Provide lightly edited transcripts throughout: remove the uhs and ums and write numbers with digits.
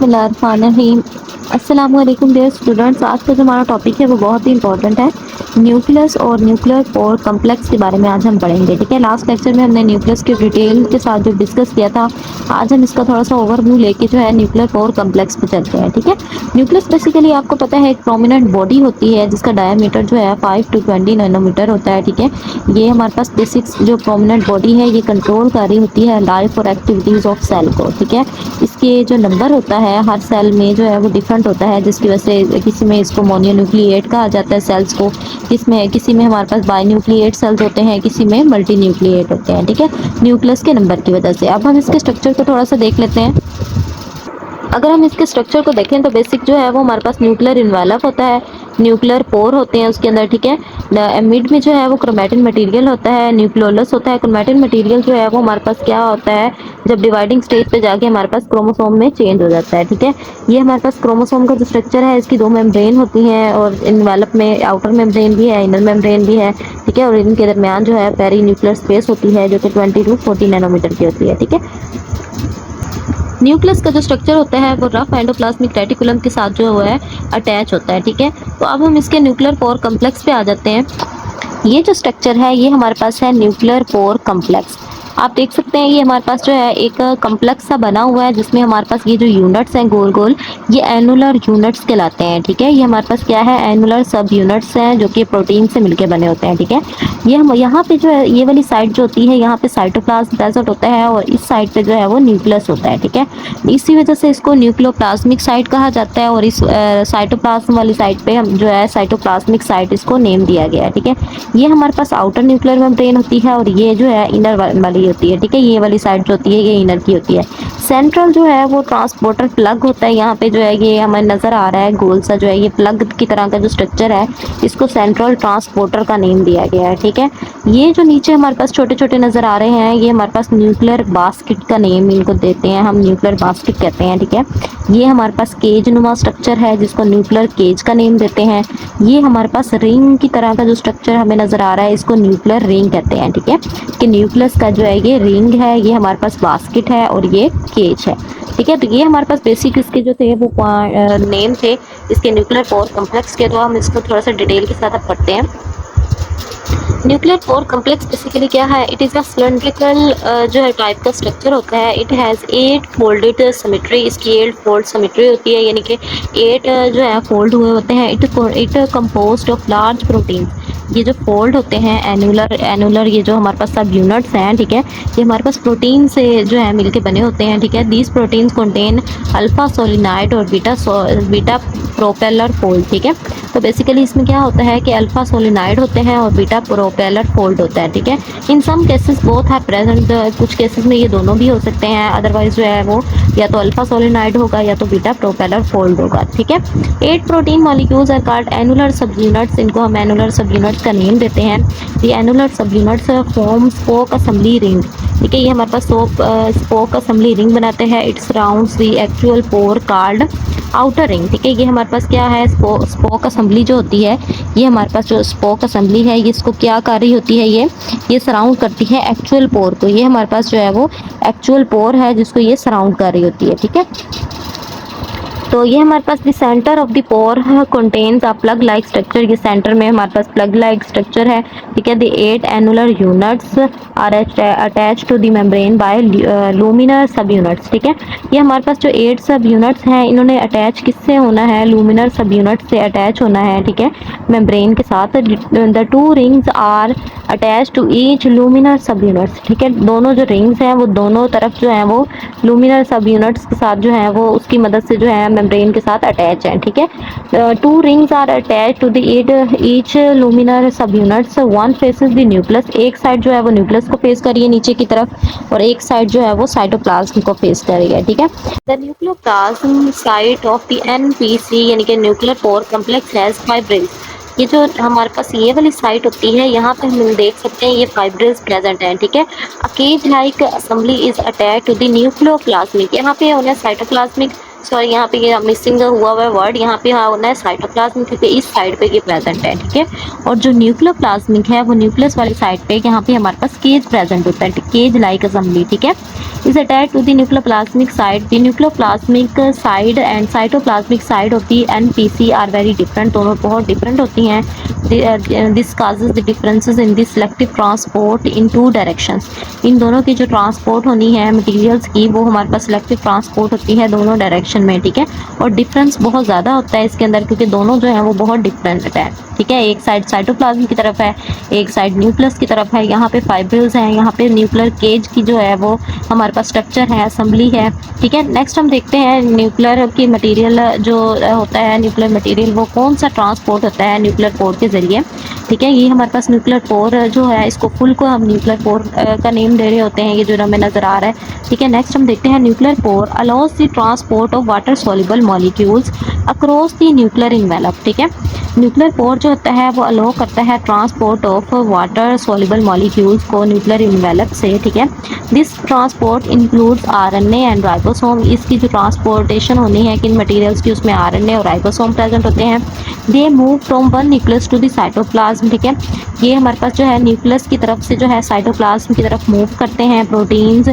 बिस्मिल्लाहिर्रहमानिर्रहीम। अस्सलाम वालेकुम डियर स्टूडेंट्स। आज का जो हमारा टॉपिक है वो बहुत ही इंपॉर्टेंट है। न्यूक्लियस और न्यूक्लियर पोर कम्प्लेक्स के बारे में आज हम पढ़ेंगे। ठीक है, लास्ट लेक्चर में हमने न्यूक्लियस की डिटेल के साथ जो डिस्कस किया था, आज हम इसका थोड़ा सा ओवरव्यू लेके जो है न्यूक्लियर पोर कम्प्लेक्स पे चलते हैं। ठीक है, न्यूक्लियस बेसिकली आपको पता है एक प्रोमिनेंट बॉडी होती है जिसका डायमीटर जो है 5 to 20 नैनोमीटर होता है। ठीक है, ये हमारे पास बेसिक्स जो प्रोमिनेंट बॉडी है ये कंट्रोल कर रही होती है लाइफ और एक्टिविटीज़ ऑफ सेल को। ठीक है, इसके जो नंबर होता है हर सेल में जो है वो डिफरेंट होता है, जिसकी वजह से किसी में इसको मोनोन्यूक्लिएट कहा जाता है सेल्स को, किसी में हमारे पास बाइन्यूक्लिएट सेल्स होते हैं, किसी में मल्टी न्यूक्लिएट होते हैं। ठीक है, न्यूक्लियस के नंबर की वजह से। अब हम इसके स्ट्रक्चर को थोड़ा सा देख लेते हैं। अगर हम इसके स्ट्रक्चर को देखें तो बेसिक जो है वो हमारे पास न्यूक्लियर इन्वेलप होता है, न्यूक्लियर पोर होते हैं उसके अंदर। ठीक है, मिड में जो है वो क्रोमैटिन मटेरियल होता है, न्यूक्लियोलस होता है। क्रोमैटिन मटेरियल जो है वो हमारे पास क्या होता है, जब डिवाइडिंग स्टेज पे जाके हमारे पास क्रोमोसोम में चेंज हो जाता है। ठीक है, ये हमारे पास क्रोमोसोम का जो स्ट्रक्चर है, इसकी 2 मेम्ब्रेन होती हैं और इन्वेलप में आउटर मेम्ब्रेन भी है, इनर मेम्ब्रेन भी है। ठीक है, और इनके दरमियान जो है पेरी न्यूक्लियर स्पेस होती है जो कि 20 to 40 नैनोमीटर की होती है। ठीक है, न्यूक्लियस का जो स्ट्रक्चर होता है वो रफ एंडोप्लाज्मिक रेटिकुलम के साथ जो है अटैच होता है। ठीक है, तो अब हम इसके न्यूक्लियर पोर कम्प्लेक्स पे आ जाते हैं। ये जो स्ट्रक्चर है ये हमारे पास है न्यूक्लियर पोर कम्प्लेक्स। आप देख सकते हैं ये हमारे पास जो है एक कम्प्लेक्स सा बना हुआ है जिसमें हमारे पास ये जो यूनिट्स हैं गोल गोल, ये एनुलर यूनिट्स कहलाते हैं। ठीक है, ये हमारे पास क्या है, एनुलर सब यूनिट्स हैं जो कि प्रोटीन से मिलके बने होते हैं। ठीक है, ये हम यहाँ पे जो है ये वाली साइड जो होती है यहाँ पे साइटोप्लाज्म प्रेजेंट होता है और इस साइड पे जो है वो न्यूक्लियस होता है। ठीक है, इसी वजह से इसको न्यूक्लियोप्लाज्मिक साइट कहा जाता है और इस साइटोप्लाज्म वाली साइड पे हम जो है साइटोप्लाज्मिक साइट इसको नेम दिया गया है। ठीक है, ये हमारे पास आउटर न्यूक्लियर मेम्ब्रेन होती है और ये जो है इनर वाली होती है। ठीक है, ये वाली साइड जो होती है ये इनर की होती है। सेंट्रल जो है वो ट्रांसपोर्टर प्लग होता है। यहाँ पे जो है ये हमें नजर आ रहा है गोल सा, जो है ये प्लग की तरह का जो स्ट्रक्चर है इसको सेंट्रल ट्रांसपोर्टर का नेम दिया गया है। ठीक है, ये जो नीचे हमारे पास छोटे छोटे नजर आ रहे हैं ये हमारे पास न्यूक्लियर बास्केट का नेम इनको देते हैं, हम न्यूक्लियर बास्केट कहते हैं। ठीक है, ये हमारे पास केज नुमा स्ट्रक्चर है जिसको न्यूक्लियर केज का नेम देते हैं। ये हमारे पास रिंग की तरह का जो स्ट्रक्चर हमें नजर आ रहा है इसको न्यूक्लियर रिंग कहते हैं। ठीक है, कि न्यूक्लियस का जो है ये रिंग है, ये हमारे पास बास्केट है और ये केज है। ठीक है, तो ये हमारे पास बेसिक इसके जो थे वो नेम थे इसके न्यूक्लियर पोर कम्प्लेक्स के। तो हम इसको थोड़ा सा डिटेल के साथ अब पढ़ते हैं। न्यूक्लियर पोर कम्प्लेक्स बेसिकली क्या है, इट इज़ अ सिलेंड्रिकल जो है टाइप का स्ट्रक्चर होता है। इट हैज़ 8 फोल्डेड सिमेट्री, इसकी 8 फोल्ड सिमेट्री होती है, यानी कि 8 जो है फोल्ड हुए होते हैं। It composed of large protein. ये जो फोल्ड होते हैं एनुलर ये जो हमारे पास सब यूनिट्स हैं, ठीक है, ये हमारे पास प्रोटीन से जो है मिलके बने होते हैं। ठीक है, these proteins contain alpha solenoid और बीटा प्रोपेलर फोल्ड। ठीक है, तो बेसिकली इसमें क्या होता है कि अल्फा सोलिनाइड होते हैं और बीटा प्रोपेलर फोल्ड होता है। ठीक है, इन सम केसेस बोथ है प्रेजेंट, कुछ केसेस में ये दोनों भी हो सकते हैं, अदरवाइज जो है वो या तो अल्फा सोलिनाइड होगा या तो बीटा प्रोपेलर फोल्ड होगा। ठीक है, 8 protein molecules are called annular sub units, इनको हम एनुलर सब यूनिट्स का नेम देते हैं। ये annular sub units form spoke assembly ring. ठीक है, ये हमारे पास स्पोक असेंबली रिंग बनाते हैं। It surrounds the actual pore called outer ring. ठीक है, ये हमारे पास क्या है, स्पोक असेंबली जो होती है, ये हमारे पास जो स्पोक असेंबली है ये इसको क्या कर रही होती है, ये सराउंड करती है एक्चुअल पोर को। ये हमारे पास जो है वो एक्चुअल पोर है जिसको ये सराउंड कर रही होती है। ठीक है, तो ये हमारे पास the centre of the pore contains a plug like structure. ये सेंटर में हमारे पास प्लग लाइक स्ट्रक्चर है। ठीक है, the 8 annular units are attach to the membrane by luminal sub units. ठीक है, ये हमारे पास जो 8 सब यूनिट्स हैं इन्होंने अटैच किससे होना है, लूमिनर सब यूनिट से अटैच होना है। ठीक है, मेम्ब्रेन के साथ। The 2 rings are attach to each luminal sub units. ठीक है, दोनों जो रिंग्स हैं वो दोनों तरफ जो है वो लूमिनर सब यूनिट्स के साथ जो है वो उसकी मदद से जो है मेम्ब्रेन के साथ अटैच है। ठीक है, 2 rings are attach to the each luminal sub units, one faces the nucleus. एक साइड जो है वो न्यूक्लियस को फेस करिए नीचे की तरफ और एक साइड जो है वो साइटोप्लाज्म को फेस करेगा। ठीक है, the nucleoplasm site of the NPC यानी कि nuclear pore complex has fibrils. ये जो हमारे पास ये वाली साइट होती है यहाँ पे हम देख सकते हैं ये फाइब्रिल्स प्रेजेंट हैं। ठीक है, a cage like assembly is attach to the nucleoplasmic. यहाँ पे उन्हें साइटोप्लाज्मिक सॉरी यहाँ पे ये मिसिंग हुआ हुआ है वर्ड, यहाँ पे हाँ होना है साइटोप्लाज्म, क्योंकि इस साइड पे ये प्रेजेंट है, ठीक है। और जो न्यूक्लियोप्लाज्मिक है वो न्यूक्लियस वाली साइड पे, यहाँ पे हमारे पास केज प्रेजेंट होता है, केज लाइक असेंबली, ठीक है। Is attached to the nucleoplasmic side. The nucleoplasmic side and cytoplasmic side of the NPC are very different, दोनों बहुत डिफरेंट होती हैं। This causes the differences in the selective transport in two directions. इन दोनों की जो ट्रांसपोर्ट होनी है मटेरियल्स की, वो हमारे पास सिलेक्टिव ट्रांसपोर्ट होती है दोनों डायरेक्शन में, ठीक है। और डिफरेंस बहुत ज़्यादा होता है इसके अंदर, क्योंकि दोनों जो है वो बहुत डिफरेंट है, ठीक है। एक साइड साइटोप्लाज्म की तरफ है, एक साइड न्यूक्लियस की तरफ है। यहाँ पे फाइब्रिल्स हैं, यहाँ पे न्यूक्लियर केज की जो है वो हमारे पास स्ट्रक्चर है, असेंबली है, ठीक है। नेक्स्ट हम देखते हैं न्यूक्लियर की मटेरियल जो होता है, न्यूक्लियर मटेरियल वो कौन सा ट्रांसपोर्ट होता है न्यूक्लियर पोर के जरिए, ठीक है। ये हमारे पास न्यूक्लियर पोर जो है, इसको फुल को हम न्यूक्लियर पोर का नेम दे रहे होते हैं, ये जो हमें नजर आ रहा है, ठीक है। नेक्स्ट हम देखते हैं nuclear pore allows the transport of water soluble molecules across the nuclear envelope, ठीक है। न्यूक्लियर पोर जो होता है वो अलाउ करता है transport of water soluble molecules को न्यूक्लियर इन्वेलप से, ठीक है। This transport includes RNA and ribosome. इसकी जो ट्रांसपोर्टेशन होनी है किन मटेरियल्स की, उसमें आरएनए और राइबोसोम प्रेजेंट होते हैं। They move from one nucleus to the cytoplasm, ठीक है। ये हमारे पास जो है न्यूक्लियस की तरफ से जो है साइटोप्लाज्म की तरफ मूव करते हैं। Proteins,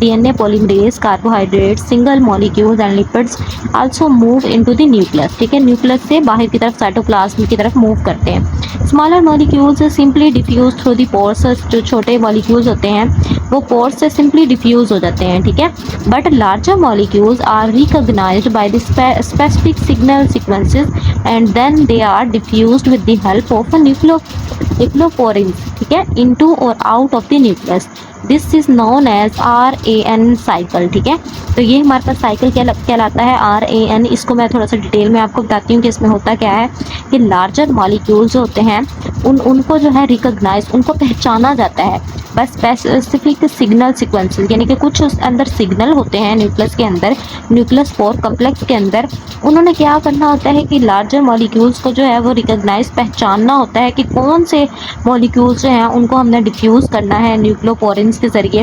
DNA polymerase, carbohydrates, single molecules and lipids also move into the nucleus, ठीक है। न्यूक्लियस से बाहर की तरफ साइटोप्लाज्म की तरफ मूव करते हैं। Smaller molecules simply diffuse through the pores. जो छोटे मॉलिक्यूल्स होते हैं वो पोर्स से सिंपली डिफ्यूज हो जाते हैं, ठीक है। But larger molecules are recognized by the specific signal sequences and then they are diffused with the help of nucleoporins, ठीक है, इनटू और out of the nucleus. This is known as RAN cycle, ठीक है। तो ये हमारे पास cycle कहलाता है, RAN। इसको मैं थोड़ा सा डिटेल में आपको बताती हूँ कि इसमें होता क्या है कि लार्जर मॉलिक्यूल्स होते हैं उनको जो है रिकॉग्नाइज, उनको पहचाना जाता है बस स्पेसिफिक सिग्नल सीक्वेंसेस, यानी कि कुछ उस अंदर सिग्नल होते हैं न्यूक्लियस के अंदर, न्यूक्लियस पोर कम्प्लेक्स के अंदर। उन्होंने क्या करना होता है कि लार्जर मॉलिक्यूल्स को जो है वो रिकॉग्नाइज, पहचानना होता है कि कौन से मॉलिक्यूल्स जो हैं उनको हमने डिफ्यूज़ करना है न्यूक्लियोपोरिन्स के ज़रिए,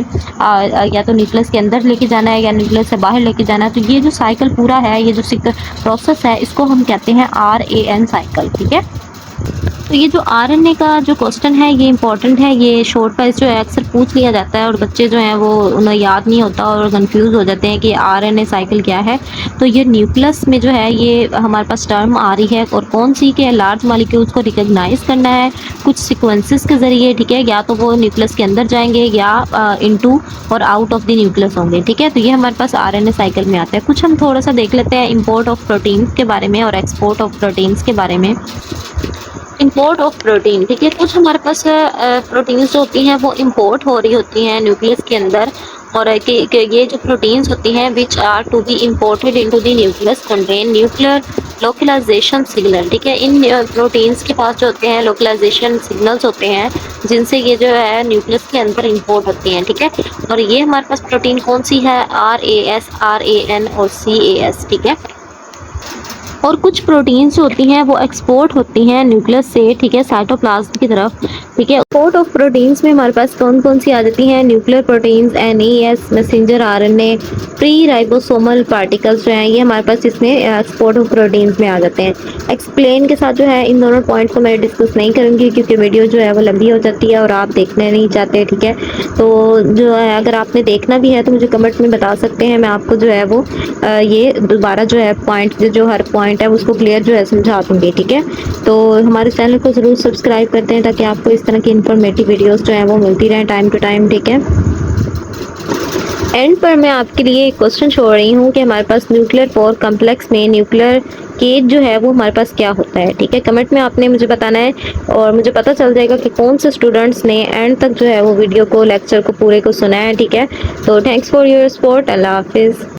या तो न्यूक्लियस के अंदर लेके जाना है या न्यूक्लियस से बाहर लेके जाना है। तो ये जो साइकिल पूरा है, ये जो प्रोसेस है, इसको हम कहते हैं RAN साइकिल, ठीक है। तो ये जो RNA का जो क्वेश्चन है ये इंपॉर्टेंट है, ये शॉर्ट वाइज जो है अक्सर पूछ लिया जाता है और बच्चे जो हैं वो उन्हें याद नहीं होता और कंफ्यूज हो जाते हैं कि RNA साइकिल क्या है। तो ये न्यूक्लियस में जो है ये हमारे पास टर्म आ रही है, और कौन सी के लार्ज मॉलिक्यूल्स को रिकॉग्नाइज करना है कुछ सीक्वेंसेस के ज़रिए, ठीक है। या तो वो न्यूक्लियस के अंदर जाएंगे या इनटू और आउट ऑफ द न्यूक्लियस होंगे, ठीक है। तो ये हमारे पास RNA साइकिल में आता है। कुछ हम थोड़ा सा देख लेते हैं इंपोर्ट ऑफ प्रोटीन्स के बारे में और एक्सपोर्ट ऑफ प्रोटीन्स के बारे में। इंपोर्ट ऑफ प्रोटीन, ठीक है। कुछ हमारे पास प्रोटीन्स जो होती हैं वो इंपोर्ट हो रही होती हैं न्यूक्लियस के अंदर, और ये जो प्रोटीन्स होती हैं which are to be imported into the nucleus contain nuclear localisation signal, ठीक है। इन प्रोटीन्स के पास जो होते हैं लोकलाइजेशन सिग्नल्स होते हैं जिनसे ये जो है न्यूक्लियस के अंदर इंपोर्ट होती हैं, ठीक है। और ये हमारे पास प्रोटीन कौन सी है, RAS, RAN और CAS, ठीक है। और कुछ प्रोटीन्स जो होती हैं वो एक्सपोर्ट होती हैं न्यूक्लियस से, ठीक है, साइटोप्लाज्म की तरफ, ठीक है। एक्सपोर्ट ऑफ प्रोटीन्स में हमारे पास कौन कौन सी आ जाती हैं, nuclear proteins, NAS, messenger RNA, pre ribosomal particles जो हैं ये हमारे पास इसमें एक्सपोर्ट ऑफ प्रोटीन्स में आ जाते हैं। एक्सप्लेन के साथ जो है इन दोनों पॉइंट को मैं डिस्कस नहीं करूँगी क्योंकि वीडियो जो है वो लंबी हो जाती है और आप देखने नहीं चाहते, ठीक है। तो जो है अगर आपने देखना भी है तो मुझे कमेंट में बता सकते हैं, मैं आपको जो है वो ये दोबारा जो है पॉइंट जो हर पॉइंट है उसको क्लियर जो है समझा दूँगी, ठीक है। तो हमारे चैनल को ज़रूर सब्सक्राइब करते हैं ताकि आपको इस तरह की इन्फॉर्मेटिव वीडियोस जो है वो मिलती रहें टाइम टू टाइम, ठीक है। एंड पर मैं आपके लिए एक क्वेश्चन छोड़ रही हूँ कि हमारे पास न्यूक्लियर पोर कम्प्लेक्स में न्यूक्लियर केज जो है वो हमारे पास क्या होता है, ठीक है। कमेंट में आपने मुझे बताना है और मुझे पता चल जाएगा कि कौन से स्टूडेंट्स ने एंड तक जो है वो वीडियो को, लेक्चर को पूरे को सुना है, ठीक है। तो थैंक्स फॉर योर सपोर्ट। अल्लाह हाफिज़।